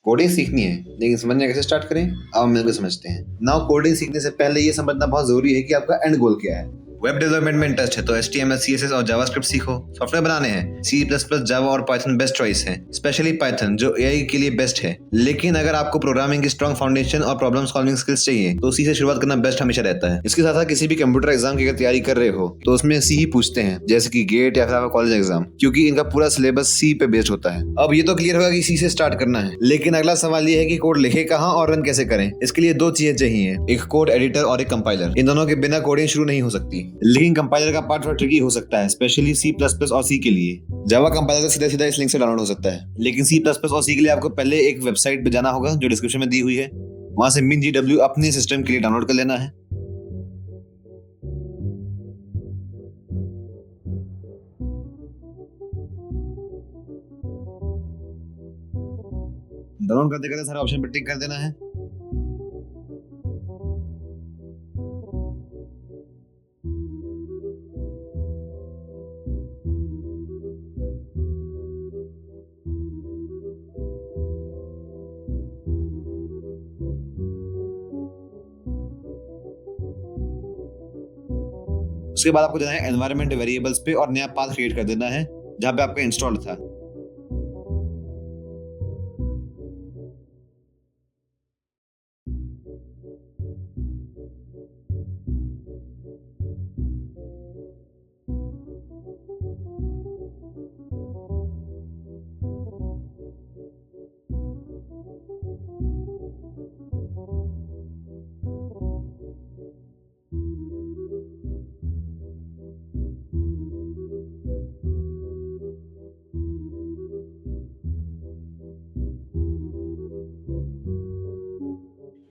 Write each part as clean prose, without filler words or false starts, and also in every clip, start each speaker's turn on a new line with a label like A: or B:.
A: Coding सीखनी है, लेकिन समझना कैसे स्टार्ट करें, अब हम मिलकर समझते हैं। नाउ कोडिंग सीखने से पहले ये समझना बहुत जरूरी है कि आपका एंड गोल क्या है। वेब डेवलपमेंट में इंटरेस्ट है तो HTML, CSS और जावास्क्रिप्ट सीखो। सॉफ्टवेयर बनाने हैं, C++, जावा और पाइथन बेस्ट चॉइस है, स्पेशली पाइथन जो AI के लिए बेस्ट है। लेकिन अगर आपको प्रोग्रामिंग की स्ट्रॉन्ग फाउंडेशन और प्रॉब्लम सॉल्विंग स्किल्स चाहिए तो C से शुरुआत करना बेस्ट हमेशा रहता है। इसके साथ साथ किसी भी कंप्यूटर एग्जाम की अगर तैयारी कर रहे हो तो उसमें C ही पूछते हैं, जैसे कि गेट या फिर आपका कॉलेज एग्जाम, क्योंकि इनका पूरा सिलेबस C पे बेस्ड होता है। अब ये तो क्लियर होगा कि C से स्टार्ट करना है, लेकिन अगला सवाल ये है कि कोड लिखे कहाँ और रन कैसे करें। इसके लिए दो चीजें चाहिए, एक कोड एडिटर और एक कंपाइलर। इन दोनों के बिना कोडिंग शुरू नहीं हो सकती, लेकिन कंपाइलर का पार्ट थोड़ा ट्रिकी हो सकता है, स्पेशली C++ और C के लिए। जावा कंपाइलर तो सीधा सीधा इस लिंक से डाउनलोड हो सकता है, लेकिन C++ और C के लिए आपको पहले एक वेबसाइट पे जाना होगा जो डिस्क्रिप्शन में दी हुई है। वहां से MinGW अपने सिस्टम के लिए डाउनलोड कर लेना है। डाउनलोड करते करते सारे ऑप्शन पे टिक कर देना है। उसके बाद आपको जाना है एनवायरनमेंट वेरिएबल्स पे और नया पाथ क्रिएट कर देना है जहां पे आपका इंस्टॉल था।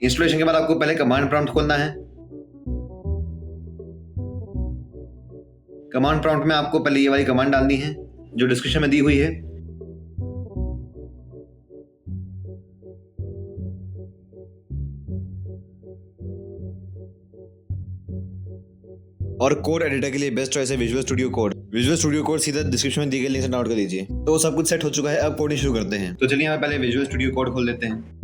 A: इंस्टॉलेशन के बाद आपको पहले कमांड प्रॉम्प्ट खोलना है। कमांड प्रॉम्प्ट में आपको पहले ये वाली कमांड डालनी है जो डिस्क्रिप्शन में दी हुई है। और कोड एडिटर के लिए बेस्ट चॉइस है visual studio code. Visual studio code सीधा डिस्क्रिप्शन में दी गई लिंक से डाउनलोड कर लीजिए। तो सब कुछ सेट हो चुका है, अब कोडिंग शुरू करते हैं। तो चलिए हमें पहले विजुअल स्टूडियो कोड खोल लेते हैं।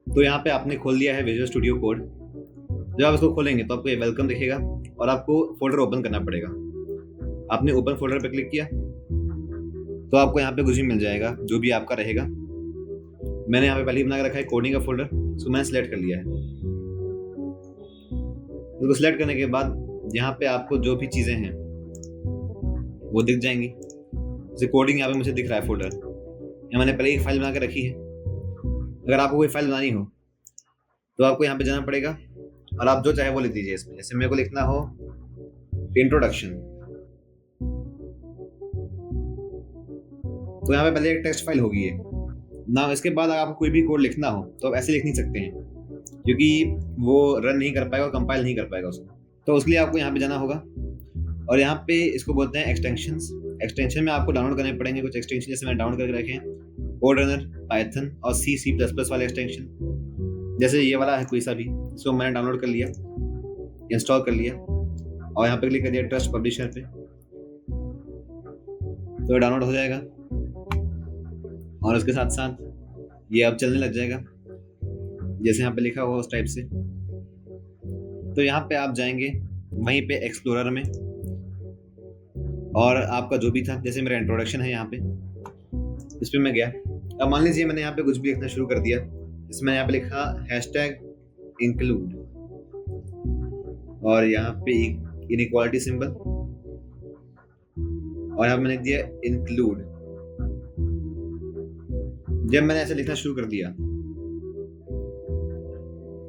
A: तो यहाँ पे आपने खोल लिया है विजुअल स्टूडियो कोड। जब आप इसको खोलेंगे तो आपको ये वेलकम दिखेगा और आपको फोल्डर ओपन करना पड़ेगा। आपने ओपन फोल्डर पे क्लिक किया तो आपको यहाँ पे कुछ भी मिल जाएगा जो भी आपका रहेगा। मैंने यहाँ पे पहले ही बना के रखा है कोडिंग का फोल्डर, उसको मैंने सिलेक्ट कर लिया है। उसको सिलेक्ट करने के बाद यहाँ पे आपको जो भी चीजें हैं वो दिख जाएंगी। जैसे कोडिंग यहाँ पे मुझे दिख रहा है फोल्डर, यहाँ मैंने पहले एक फाइल बना के रखी है। अगर आपको कोई फाइल बनानी हो तो आपको यहाँ पे जाना पड़ेगा और आप जो चाहे वो लिख दीजिए इसमें। जैसे मेरे को लिखना हो इंट्रोडक्शन, तो यहाँ पे पहले एक टेक्स्ट फाइल होगी है ना। इसके बाद अगर आपको कोई भी कोड लिखना हो तो आप ऐसे लिख नहीं सकते हैं, क्योंकि वो रन नहीं कर पाएगा, कंपाइल नहीं कर पाएगा उसको। तो उसके लिए आपको यहाँ पे जाना होगा और यहाँ पे इसको बोलते हैं एक्सटेंशंस। एक्सटेंशन में आपको डाउनलोड करने पड़ेंगे कुछ एक्सटेंशन, जैसे मैंने डाउनलोड करके रखे हैं कोड रनर, पाइथन और C++ वाले एक्सटेंशन। जैसे ये वाला है कोई सा भी, इसको मैंने डाउनलोड कर लिया, इंस्टॉल कर लिया और यहाँ पे क्लिक कर दिया ट्रस्ट पब्लिशर पे, तो डाउनलोड हो जाएगा और उसके साथ साथ ये अब चलने लग जाएगा जैसे यहाँ पे लिखा हुआ उस टाइप से। तो यहाँ पे आप जाएंगे वहीं पे एक्सप्लोरर में और आपका जो भी था, जैसे मेरा इंट्रोडक्शन है यहाँ पे, इस पे मैं गया। अब मान लीजिए मैंने यहाँ पे कुछ भी लिखना शुरू कर दिया। इसमें यहाँ पे लिखा #include और यहाँ पे इनइक्वालिटी सिंबल और यहाँ पे मैंने दिया इंक्लूड। जब मैंने ऐसे लिखना शुरू कर दिया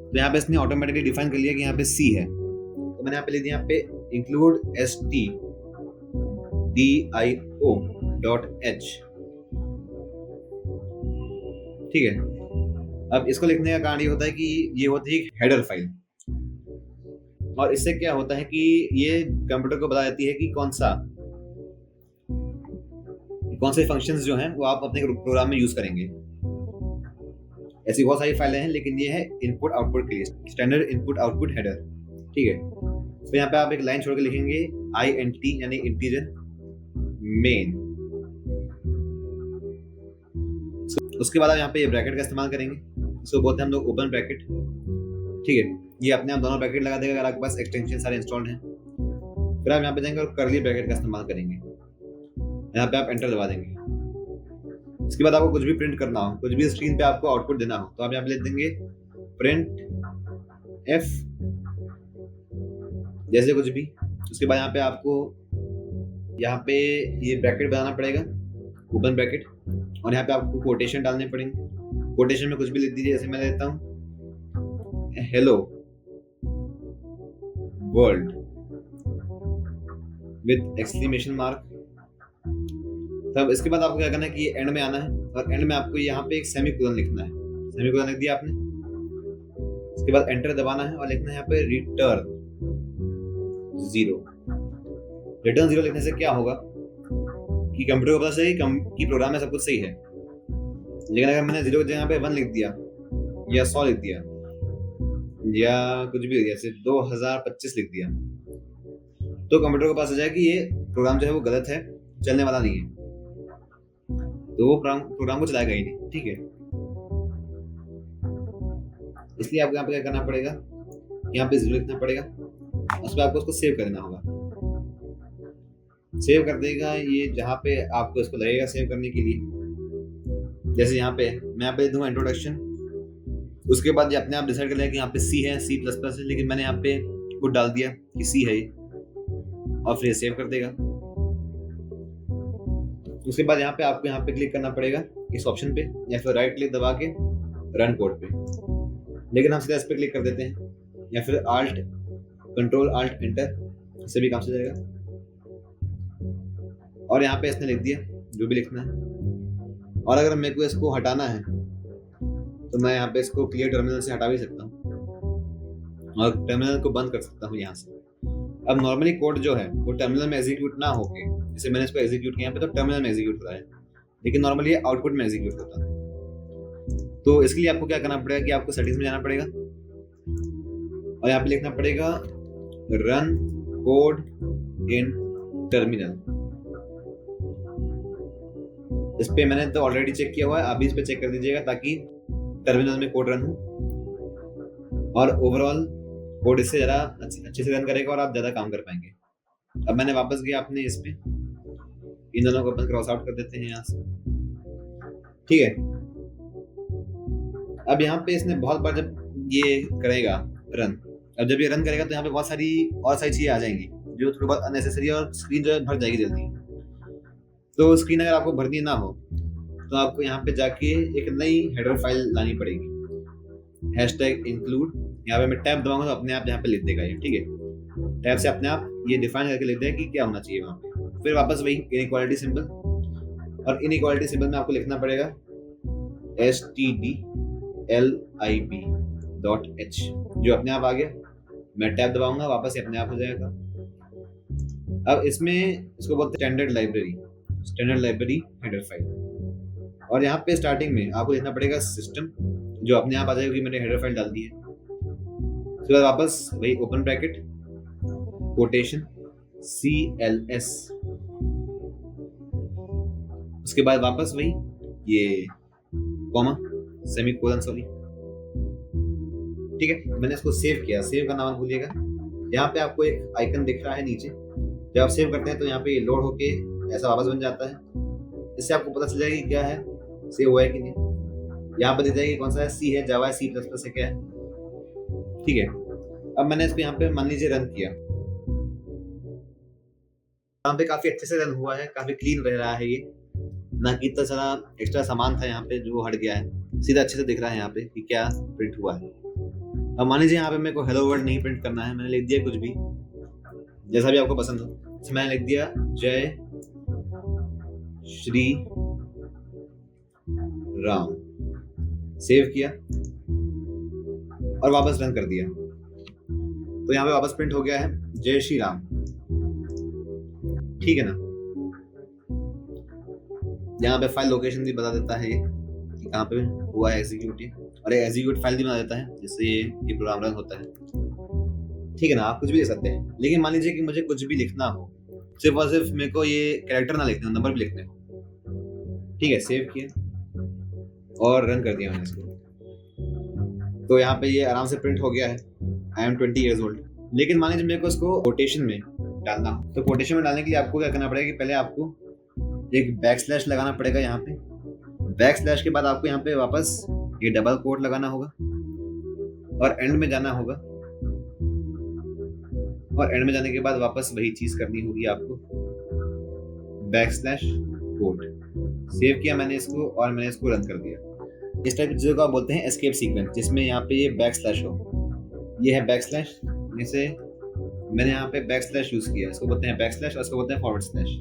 A: तो यहाँ पे इसने ऑटोमेटिकली डिफाइन कर लिया कि यहाँ पे C है, तो मैंने यहाँ पे लिख दिया यहाँ पे include stdio.h। ठीक है। अब इसको लिखने का कारण ये होता है कि ये होती है हेडर फाइल, और इससे क्या होता है कि ये कंप्यूटर को बता देती है कि कौन से फंक्शंस जो हैं वो आप अपने प्रोग्राम में यूज करेंगे। ऐसी बहुत सारी फाइलें हैं, लेकिन ये है इनपुट आउटपुट के लिए, स्टैंडर्ड इनपुट आउटपुट हेडर। ठीक है। तो यहाँ पे आप एक लाइन छोड़ के लिखेंगे INT यानी इंटीजर मेन। उसके बाद आप यहाँ पे ये ब्रैकेट का इस्तेमाल करेंगे, इसको बोलते हैं हम लोग ओपन ब्रैकेट। ठीक है, ये अपने आप दोनों ब्रैकेट लगा देगा अगर आपके पास एक्सटेंशन सारे इंस्टॉल्ड हैं। फिर आप यहाँ पे जाएंगे और कर्ली ब्रैकेट का इस्तेमाल करेंगे, यहाँ पे आप एंटर दबा देंगे। इसके बाद आपको कुछ भी प्रिंट करना हो, कुछ भी स्क्रीन पे आपको आउटपुट देना हो, तो आप यहाँ पे लिख देंगे प्रिंट एफ जैसे कुछ भी। उसके बाद यहाँ पे आपको यहाँ पे ये ब्रैकेट बनाना पड़ेगा, ओपन ब्रैकेट, और यहाँ पे आपको कोटेशन डालने पड़ेंगे। कोटेशन में कुछ भी लिख दीजिए, जैसे मैं लेता हूँ hello world with exclamation mark. तब इसके बाद आपको क्या करना है कि एंड में आना है और एंड में आपको यहाँ पे एक सेमीकोलन लिखना है। सेमीकोलन लिख दिया आपने, इसके बाद एंटर दबाना है और लिखना है यहाँ पे रिटर्न 0। रिटर्न 0 लिखने से क्या होगा कि कंप्यूटर को पता चलेगा कि प्रोग्राम में सब कुछ सही है। लेकिन अगर मैंने 0 की जगह पे 1 लिख दिया या 100 लिख दिया या कुछ भी लिख दिया, जैसे 2025 लिख दिया, तो कंप्यूटर को पता चल जाएगा कि ये प्रोग्राम जो है वो गलत है, चलने वाला नहीं है, तो वो प्रोग्राम को चलाएगा ही नहीं। ठीक है, इसलिए आपको यहाँ पे क्या करना पड़ेगा, यहाँ पे 0 लिखना पड़ेगा, उस पर आपको उसको सेव करना होगा। सेव कर देगा ये जहाँ पे आपको इसको लगेगा सेव करने के लिए। जैसे यहाँ पे मैं यहाँ पे दूंगा इंट्रोडक्शन, उसके बाद ये अपने आप डिसाइड कर लेगा कि यहाँ पे सी है, C++ है, लेकिन मैंने यहाँ पे कुछ डाल दिया कि सी है और फिर सेव कर देगा। उसके बाद यहाँ पे आपको यहाँ पे क्लिक करना पड़ेगा इस ऑप्शन पे, या फिर राइट क्लिक दबा के रन कोड पे, लेकिन हम सीधा इस पे क्लिक कर देते हैं, या फिर कंट्रोल आल्ट एंटर, इससे भी काम से जाएगा। और यहाँ पे इसने लिख दिया जो भी लिखना है, और अगर मेरे को इसको हटाना है तो मैं यहाँ पे इसको क्लियर टर्मिनल से हटा भी सकता हूँ और टर्मिनल को बंद कर सकता हूँ यहाँ से। अब नॉर्मली कोड जो है वो टर्मिनल में एग्जीक्यूट ना होके, जैसे मैंने इसको एग्जीक्यूट किया पे तो टर्मिनल में एग्जीक्यूट हो रहा है, लेकिन नॉर्मली ये आउटपुट में एग्जीक्यूट होता है। तो इसके लिए आपको क्या करना पड़ेगा कि आपको सेटिंग्स में जाना पड़ेगा और यहाँ पे लिखना पड़ेगा रन कोड इन टर्मिनल। इस पे मैंने तो ऑलरेडी चेक किया हुआ है, आप भी इस पे चेक कर दीजिएगा ताकि टर्मिनल में कोड रन हो और ओवरऑल कोड इससे ज़्यादा अच्छे से रन करेगा और आप ज़्यादा काम कर पाएंगे। अब मैंने वापस गया अपने इस पे, इन दोनों को अपन क्रॉस आउट कर देते हैं यहाँ से। ठीक है, अब यहाँ पे इसने बहुत बार जब ये करेगा रन, अब जब ये रन करेगा तो यहाँ पे बहुत सारी और सारी चीज़ें आ जाएंगी जो थोड़ी बहुत अननेसेसरी, और स्क्रीन जो है भर जाएगी जल्दी। तो स्क्रीन अगर आपको भरनी ना हो तो आपको यहाँ पे जाके एक नई हेडर फाइल लानी पड़ेगी, #include। यहाँ पे मैं टैब दबाऊंगा तो अपने आप यहाँ पे लिख देगा ये। ठीक है, टैब से अपने आप ये डिफाइन करके लिख देगा कि क्या होना चाहिए वहाँ पे। फिर वापस वही इनइक्वालिटी सिंबल, और इनइक्वालिटी सिंबल में आपको लिखना पड़ेगा stdlib.h, जो अपने आप आ गया। मैं टैब दबाऊंगा वापस अपने आप हो जाएगा। अब इसमें इसको बोलते हैं स्टैंडर्ड लाइब्रेरी हेडर फाइल, और यहाँ पे स्टार्टिंग में आपको लिखना पड़ेगा सिस्टम, जो अपने आप आ जाएगा कि मैंने हेडर फाइल डाल दी है। उसके बाद वापस वही ओपन ब्रैकेट कोटेशन CLS, उसके बाद वापस वही ये कॉमा सेमीकोलन, सॉरी। ठीक है, मैंने इसको सेव किया, सेव का नाम भूलिएगा। यहाँ पे आपको एक आइकन दिख रहा है नीचे, जब आप सेव करते हैं तो यहाँ पे लोड होके ऐसा वापस बन जाता है। इससे आपको पता चल जाएगा कि क्या है, सेव हुआ है कि नहीं। यहाँ पे दिख जाएगा कौन सा है, सी है, जावा है, C++ है, क्या है। ठीक है, अब मैंने इसको यहाँ पे मान लीजिए रन किया, यहाँ पे काफी अच्छे से रन हुआ है, काफी क्लीन रह रहा है ये, ना कि इतना सारा एक्स्ट्रा सामान था यहाँ पे जो हट गया है, सीधा अच्छे से दिख रहा है यहाँ पे कि क्या प्रिंट हुआ है। अब मान लीजिए यहाँ पे मेरे को हेलो वर्ल्ड नहीं प्रिंट करना है, मैंने लिख दिया कुछ भी, जैसा भी आपको पसंद हो। तो मैंने लिख दिया जय श्री राम, सेव किया और वापस रन कर दिया, तो यहाँ पे वापस प्रिंट हो गया है जय श्री राम। ठीक है ना, यहाँ पे फाइल लोकेशन भी बता देता है ये कि कहाँ पे हुआ है एग्जीक्यूट, और ये एग्जीक्यूट फाइल भी बता देता है जिससे ये प्रोग्राम रन होता है। ठीक है ना, आप कुछ भी लिख सकते हैं, लेकिन मान लीजिए कि मुझे कुछ भी लिखना हो, सिर्फ और सिर्फ मेरे को ये कैरेक्टर ना लिखने हो, नंबर भी लिखने हो। ठीक है, सेव किया और रन कर दिया मैंने इसको। तो यहाँ पे ये आराम से प्रिंट हो गया है, आई एम 20 years old। लेकिन मान लीजिए मेरे को इसको कोटेशन में डालना हो, तो कोटेशन में डालने के लिए आपको क्या करना पड़ेगा कि पहले आपको एक बैक स्लैश लगाना पड़ेगा यहाँ पे। बैक स्लैश के बाद आपको यहाँ पे वापस ये डबल कोट लगाना होगा और एंड में जाना होगा, और एंड में जाने के बाद वापस वही चीज करनी होगी आपको, बैक स्लैश कोट। सेव किया मैंने इसको और मैंने इसको रन कर दिया। इस टाइप की चीजों को आप बोलते हैं एस्केप सीक्वेंस, जिसमें यहाँ पे ये बैक स्लैश हो। ये है बैक स्लैश, जैसे मैंने यहाँ पे बैक स्लैश यूज किया, इसको बोलते हैं बैक स्लैश और इसको बोलते हैं फॉरवर्ड स्लैश।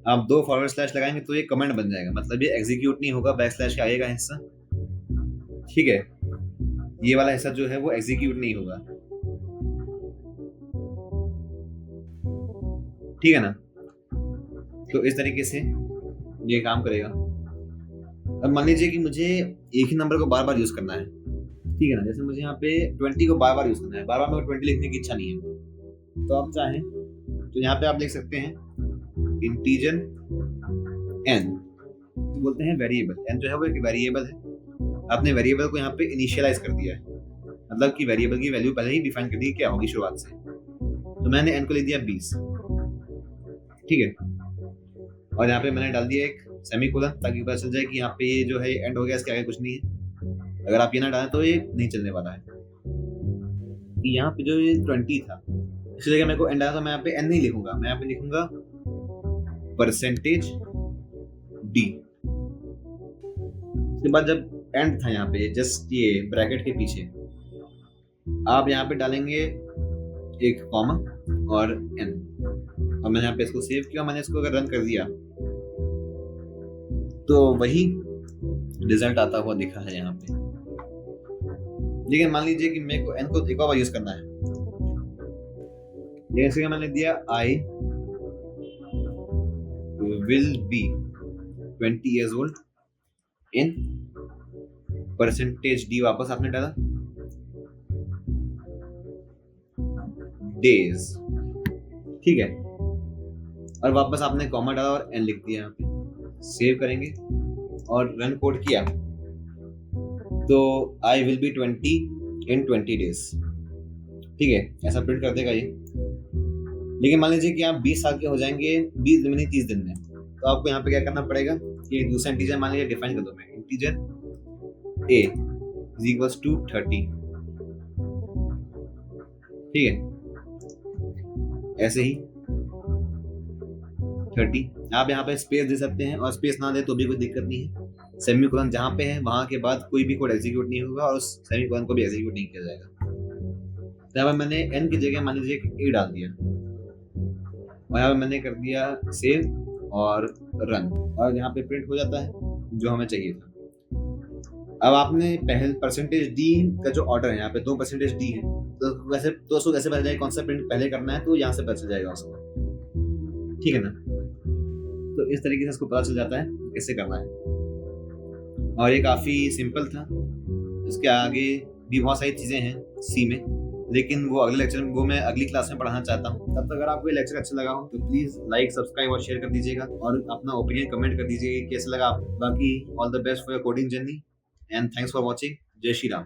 A: आप 2 फॉरवर्ड स्लैश लगाएंगे तो ये कमेंट बन जाएगा, मतलब ये एग्जीक्यूट नहीं होगा, बैक स्लैश का आएगा हिस्सा, ठीक है। ये वाला हिस्सा जो है वो एग्जीक्यूट नहीं होगा, ठीक है ना। तो इस तरीके से ये काम करेगा। अब मान लीजिए कि मुझे एक ही नंबर को बार बार यूज करना है, ठीक है ना। जैसे मुझे यहाँ पे 20 को बार बार यूज करना है, बार बार मेरे को 20 लिखने की इच्छा नहीं है, तो आप चाहें तो यहाँ पे आप लिख सकते हैं इंटीजर n, तो बोलते हैं वेरिएबल। n जो है वो एक वेरिएबल है, आपने वेरिएबल को यहाँ पे इनिशियलाइज कर दिया है, मतलब कि वेरिएबल की वैल्यू पहले ही डिफाइन कर दी क्या होगी शुरुआत से। तो मैंने n को लिख दिया 20, ठीक है। और यहाँ पे मैंने डाल दिया एक सेमीकोलन, ताकि पता चल जाए कि यहाँ पे ये जो है एंड हो गया, इसके आगे कुछ नहीं है। अगर आप ये ना डालें तो ये नहीं चलने वाला है। यहाँ पे जो ये 20 था, इसी जगह मेरे को एंड आया, तो मैं यहाँ पे n नहीं लिखूंगा, मैं यहाँ पे लिखूंगा परसेंटेज d। उसके बाद जब एंड था यहाँ पे जस्ट ये ब्रैकेट के पीछे, आप यहाँ पे डालेंगे एक कॉमा और n। और मैंने यहाँ पे इसको सेव किया, मैंने इसको अगर रन कर दिया तो वही रिजल्ट आता हुआ दिखा है यहाँ पे। लेकिन मान लीजिए कि मेरे को n को एक और यूज करना है, जैसे मैंने दिया I will be 20 years old in percentage d, वापस आपने डाला days, ठीक है। और वापस आपने कॉमा डाला और n लिख दिया यहाँ पे। सेव करेंगे और रन कोड किया तो I will be 20 in 20 days, ठीक है, ऐसा प्रिंट कर देगा ये। लेकिन मान लीजिए कि आप 20 साल के हो जाएंगे 20 दिन में, 30 दिन में, तो आपको यहाँ पे क्या करना पड़ेगा कि दूसरा इंटीजर मान लीजिए डिफाइन कर दो मैं, integer a is equals to 30, ठीक है। ऐसे ही 30 आप यहाँ पे स्पेस दे सकते हैं, और स्पेस ना दे तो भी कोई दिक्कत नहीं है। सेमीकोलन जहाँ पे है वहां के बाद कोई भी कोड एग्जीक्यूट नहीं होगा और उस सेमीकोलन को भी एग्जीक्यूट नहीं किया जाएगा। तो यहाँ पे मैंने n की जगह मान लीजिए a डाल दिया, और यहाँ पे मैंने कर दिया सेव और रन, और यहाँ पे प्रिंट हो जाता है जो हमें चाहिए था। अब आपने पहले परसेंटेज d का जो ऑर्डर है, यहाँ पे 2 परसेंटेज d है, तो वैसे तो उसको कैसे पता जाएगा कौन सा प्रिंट पहले करना है, तो यहाँ से पता चल जाएगा उसको, ठीक है ना। तो इस तरीके से इसको पता चल जाता है कैसे करना है, और ये काफ़ी सिंपल था। इसके आगे भी बहुत सारी चीज़ें हैं सी में, लेकिन वो अगले लेक्चर में, वो मैं अगली क्लास में पढ़ाना चाहता हूँ। तब तक अगर आपको ये लेक्चर अच्छा लगा हो तो प्लीज़ लाइक, सब्सक्राइब और शेयर कर दीजिएगा, और अपना ओपिनियन कमेंट कर दीजिएगा कैसे लगा। बाकी all the best for your coding journey and thanks for watching. जय श्री राम।